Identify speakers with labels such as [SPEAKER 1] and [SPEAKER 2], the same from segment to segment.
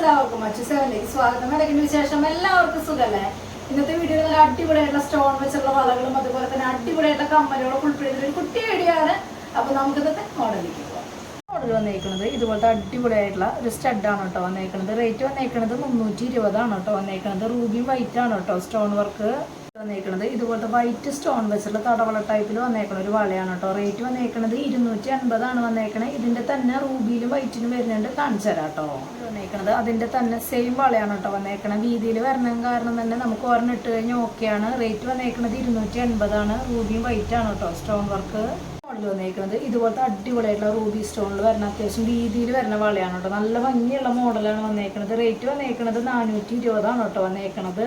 [SPEAKER 1] എല്ലാവർക്കും മറ്റു സേവനിലേക്ക് സ്വാഗതം. ഇടയ്ക്കിന് വിശേഷം എല്ലാവർക്കും സുഖല്ലേ? ഇന്നത്തെ വീഡിയോയിൽ നല്ല അടിപൊളിയായിട്ടുള്ള സ്റ്റോൺ വെച്ചുള്ള വളകളും അതുപോലെ തന്നെ അടിപൊളിയായിട്ടുള്ള കമ്മലുകളും ഉൾപ്പെടുന്ന ഒരു കുട്ടി വീഡിയോ ആണ്. അപ്പൊ നമുക്ക് ഇന്നത്തെ മോഡലിലേക്ക് പോകാം. മോഡൽ വന്നേക്കുന്നത് ഇതുപോലത്തെ അടിപൊളിയായിട്ടുള്ള ഒരു സ്റ്റഡാണ് കേട്ടോ വന്നേക്കുന്നത്. റേറ്റ് വന്നേക്കുന്നത് 320 ആണ് കേട്ടോ വന്നേക്കുന്നത്. റൂബിയും വൈറ്റ് ആണ് കേട്ടോ സ്റ്റോൺ വർക്ക് വന്നേക്കുന്നത്. ഇതുപോലത്തെ വൈറ്റ് സ്റ്റോൺ വെച്ചുള്ള തടവള ടൈപ്പിൽ വന്നേക്കണ ഒരു വളയാണ് കേട്ടോ. റേറ്റ് വന്നേക്കുന്നത് 250 ആണ് വന്നേക്കണത്. ഇതിന്റെ തന്നെ റൂബിയിലും വൈറ്റിനും വരുന്നുണ്ട്, കാണിച്ചു തരാം കേട്ടോ. വന്നേക്കണത് അതിന്റെ തന്നെ സെയിം വളയാണ് കേട്ടോ വന്നേക്കണത്. വീതിയിൽ വരണം കാരണം തന്നെ നമുക്ക് ഒരെണ്ണം ഇട്ട് കഴിഞ്ഞാൽ ഓക്കെയാണ്. റേറ്റ് വന്നേക്കുന്നത് 250 ആണ്. റൂബിയും വൈറ്റ് ആണ് കേട്ടോ സ്റ്റോൺ വർക്ക് മോഡൽ വന്നേക്കുന്നത്. ഇതുപോലത്തെ അടിപൊളിയായിട്ടുള്ള റൂബി സ്റ്റോണിൽ വരുന്ന അത്യാവശ്യം രീതിയിൽ വരുന്ന വളയാണ് കേട്ടോ. നല്ല ഭംഗിയുള്ള മോഡലാണ് വന്നേക്കുന്നത്. റേറ്റ് വന്നേക്കുന്നത് 420 ആണ് കേട്ടോ വന്നേക്കുന്നത്.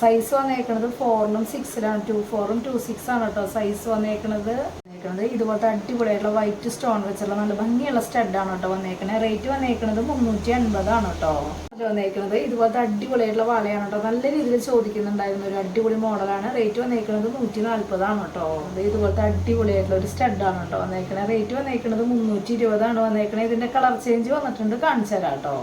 [SPEAKER 1] സൈസ് വന്നേക്കുന്നത് 4-നും 6-ലാണ്. 24-ഉം 26 ആണ് കേട്ടോ സൈസ് വന്നേക്കുന്നത്. ഇതുപോലത്തെ അടിപൊളിയായിട്ടുള്ള വൈറ്റ് സ്റ്റോൺ വെച്ചുള്ള നല്ല ഭംഗിയുള്ള സ്റ്റഡാണ് കേട്ടോ വന്നേക്കുന്നത്. റേറ്റ് വന്നേക്കുന്നത് 350 ആണ് കേട്ടോ വന്നേക്കുന്നത്. ഇതുപോലത്തെ അടിപൊളിയായിട്ടുള്ള വളയാണ് കേട്ടോ. നല്ല രീതിയിൽ ചോദിക്കുന്നുണ്ടായിരുന്ന ഒരു അടിപൊളി മോഡലാണ്. റേറ്റ് വന്നേക്കുന്നത് 140 ആണ് കേട്ടോ. ഇതുപോലത്തെ അടിപൊളിയായിട്ടുള്ള ഒരു സ്റ്റഡാണ് കേട്ടോ വന്നേക്കുന്നത്. റേറ്റ് വന്നേക്കുന്നത് 320 ആണ് വന്നേക്കുന്നത്. ഇതിന്റെ കളർ ചേഞ്ച് വന്നിട്ടുണ്ട്, കാണിച്ചു തരാം കേട്ടോ.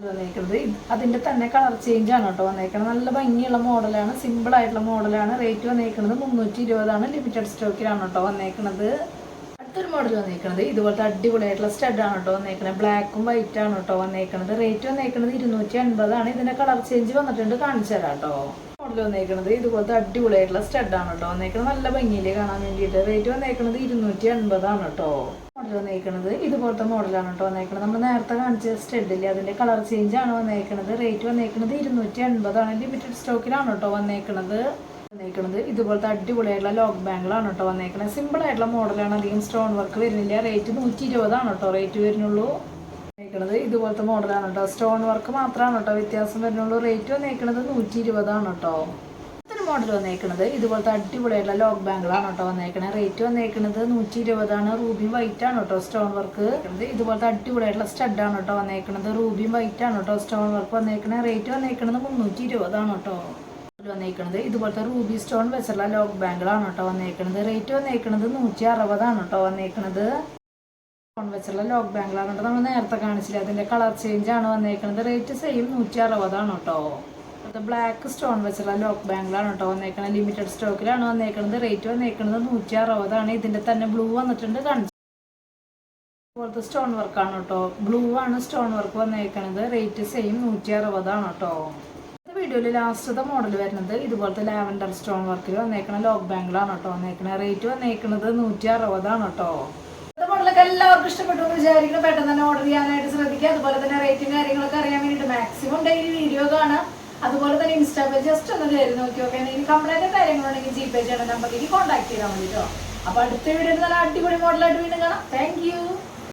[SPEAKER 1] വന്നേക്കുന്നത് അതിന്റെ തന്നെ കളർ ചേഞ്ച് ആണ് കേട്ടോ വന്നേക്കുന്നത്. നല്ല ഭംഗിയുള്ള മോഡലാണ്, സിമ്പിൾ ആയിട്ടുള്ള മോഡലാണ്. റേറ്റ് വന്നേക്കുന്നത് 320 ആണ്. ലിമിറ്റഡ് സ്റ്റോക്കിലാണ് കേട്ടോ വന്നേക്കുന്നത്. അടുത്തൊരു മോഡൽ വന്നേക്കുന്നത് ഇതുപോലത്തെ അടിപൊളിയായിട്ടുള്ള സ്റ്റഡ് ആണ് കേട്ടോ വന്നേക്കുന്നത്. ബ്ലാക്കും വൈറ്റ് ആണ് കേട്ടോ വന്നേക്കുന്നത്. റേറ്റ് വന്നേക്കുന്നത് 250 ആണ്. ഇതിന്റെ കളർ ചേഞ്ച് വന്നിട്ടുണ്ട്, കാണിച്ചു തരാം കേട്ടോ. മോഡൽ വന്നേക്കുന്നത് ഇതുപോലത്തെ അടിപൊളിയായിട്ടുള്ള സ്റ്റഡ് ആണ് കേട്ടോ വന്നേക്കുന്നത്. നല്ല ഭംഗിയില് കാണാൻ വേണ്ടിയിട്ട്. റേറ്റ് വന്നേക്കുന്നത് 250 ആണ് കേട്ടോ. മോഡൽ വന്നേക്കുന്നത് ഇതുപോലത്തെ മോഡലാണ് കേട്ടോ വന്നേക്കുന്നത്. നമ്മൾ നേരത്തെ കാണിച്ച സ്റ്റഡില്ലേ അതിന്റെ കളർ ചേഞ്ച് ആണ് വന്നേക്കുന്നത്. റേറ്റ് വന്നേക്കുന്നത് 250 ആണ്. ലിമിറ്റഡ് സ്റ്റോക്കിലാണ് കേട്ടോ വന്നേക്കുന്നത്. ഇതുപോലത്തെ അടിപൊളിയായിട്ടുള്ള ലോക്ക് ബാങ്കിളാണ് കേട്ടോ വന്നേക്കുന്നത്. സിമ്പിൾ ആയിട്ടുള്ള മോഡലാണ്, അധികം സ്റ്റോൺ വർക്ക് വരുന്നില്ല. റേറ്റ് 120 ആണ് കേട്ടോ റേറ്റ് വരുന്നുള്ളൂ. ഇതുപോലത്തെ മോഡലാണ് കേട്ടോ. സ്റ്റോൺ വർക്ക് മാത്രമാണ് കേട്ടോ വ്യത്യാസം വരുന്നുള്ളൂ. റേറ്റ് വന്നേക്കുന്നത് 120 ആണ് കേട്ടോ. മോഡൽ വന്നേക്കുന്നത് ഇതുപോലത്തെ അടിപൊളിയായിട്ടുള്ള ലോക്ക് ബാങ്കിളാണ് കേട്ടോ വന്നേക്കുന്നത്. റേറ്റ് വന്നേക്കുന്നത് 120 ആണ്. റൂബിയും വൈറ്റ് ആണ് കേട്ടോ സ്റ്റോൺ വർക്ക്. ഇതുപോലത്തെ അടിപൊളിയായിട്ടുള്ള സ്റ്റഡാണ് കേട്ടോ വന്നേക്കുന്നത്. റൂബിയും വൈറ്റ് ആണ് കേട്ടോ സ്റ്റോൺ വർക്ക് വന്നേക്കുന്നത്. റേറ്റ് വന്നേക്കുന്നത് 320 ആണ് കേട്ടോ വന്നേക്കുന്നത്. ഇതുപോലത്തെ റൂബി സ്റ്റോൺ വെച്ചുള്ള ലോക്ക് ബാങ്കിളാണ് കേട്ടോ വന്നേക്കുന്നത്. റേറ്റ് വന്നേക്കുന്നത് 160 ആണ് കേട്ടോ വന്നേക്കുന്നത്. സ്റ്റോൺ വെച്ചുള്ള ലോക്ക് ബാങ്കിളാണ് കേട്ടോ. നമ്മൾ നേരത്തെ കാണിച്ചില്ല, അതിന്റെ കളർ ചേഞ്ച് ആണ് വന്നേക്കുന്നത്. റേറ്റ് സെയിം 160 ആണ് കേട്ടോ. ബ്ലാക്ക് സ്റ്റോൺ വെച്ചുള്ള ലോക്ക് ബാങ്കിളാണ് കേട്ടോ വന്നേക്കുന്നത്. ലിമിറ്റഡ് സ്റ്റോക്കിലാണ് വന്നേക്കുന്നത്. റേറ്റ് വന്നേക്കുന്നത് 160 ആണ്. ഇതിന്റെ തന്നെ ബ്ലൂ വന്നിട്ടുണ്ട്, കാണിച്ചു. ഇതുപോലത്തെ സ്റ്റോൺ വർക്കാണ് കേട്ടോ. ബ്ലൂ ആണ് സ്റ്റോൺ വർക്ക് വന്നേക്കുന്നത്. റേറ്റ് സെയിം 160 ആണ് കേട്ടോ. വീഡിയോയിൽ ലാസ്റ്റത്തെ മോഡൽ വരുന്നത് ഇതുപോലത്തെ ലാവൻഡർ സ്റ്റോൺ വർക്കിൽ വന്നേക്കുന്ന ലോക്ക് ബാങ്കിളാണ് കേട്ടോ വന്നേക്കുന്നത്. റേറ്റ് വന്നേക്കുന്നത് 160 ആണ് കേട്ടോ. മോഡലൊക്കെ എല്ലാവർക്കും ഇഷ്ടപ്പെട്ടു എന്ന് വിചാരിക്കണം. പെട്ടെന്ന് തന്നെ ഓർഡർ ചെയ്യാനായിട്ട് ശ്രദ്ധിക്കുക. അതുപോലെ തന്നെ റേറ്റും കാര്യങ്ങളൊക്കെ അറിയാൻ വേണ്ടിയിട്ട് മാക്സിമം ഡെയിലി വീഡിയോ കാണാം. അതുപോലെ തന്നെ ഇൻസ്റ്റാ പേജ് ജസ്റ്റ് ഒന്ന് കയറി നോക്കി നോക്കാം. ഇനി കംപ്ലൈന്റ് കാര്യങ്ങളുണ്ടെങ്കിൽ GPay ചെയ്യണം നമ്പറിലേക്ക് കോൺടാക്ട് ചെയ്താൽ മതി കേട്ടോ. അപ്പൊ അടുത്ത വീഡിയോയിൽ നല്ല അടിപൊളി മോഡലായിട്ട് വീണ്ടും കാണാം. Thank you.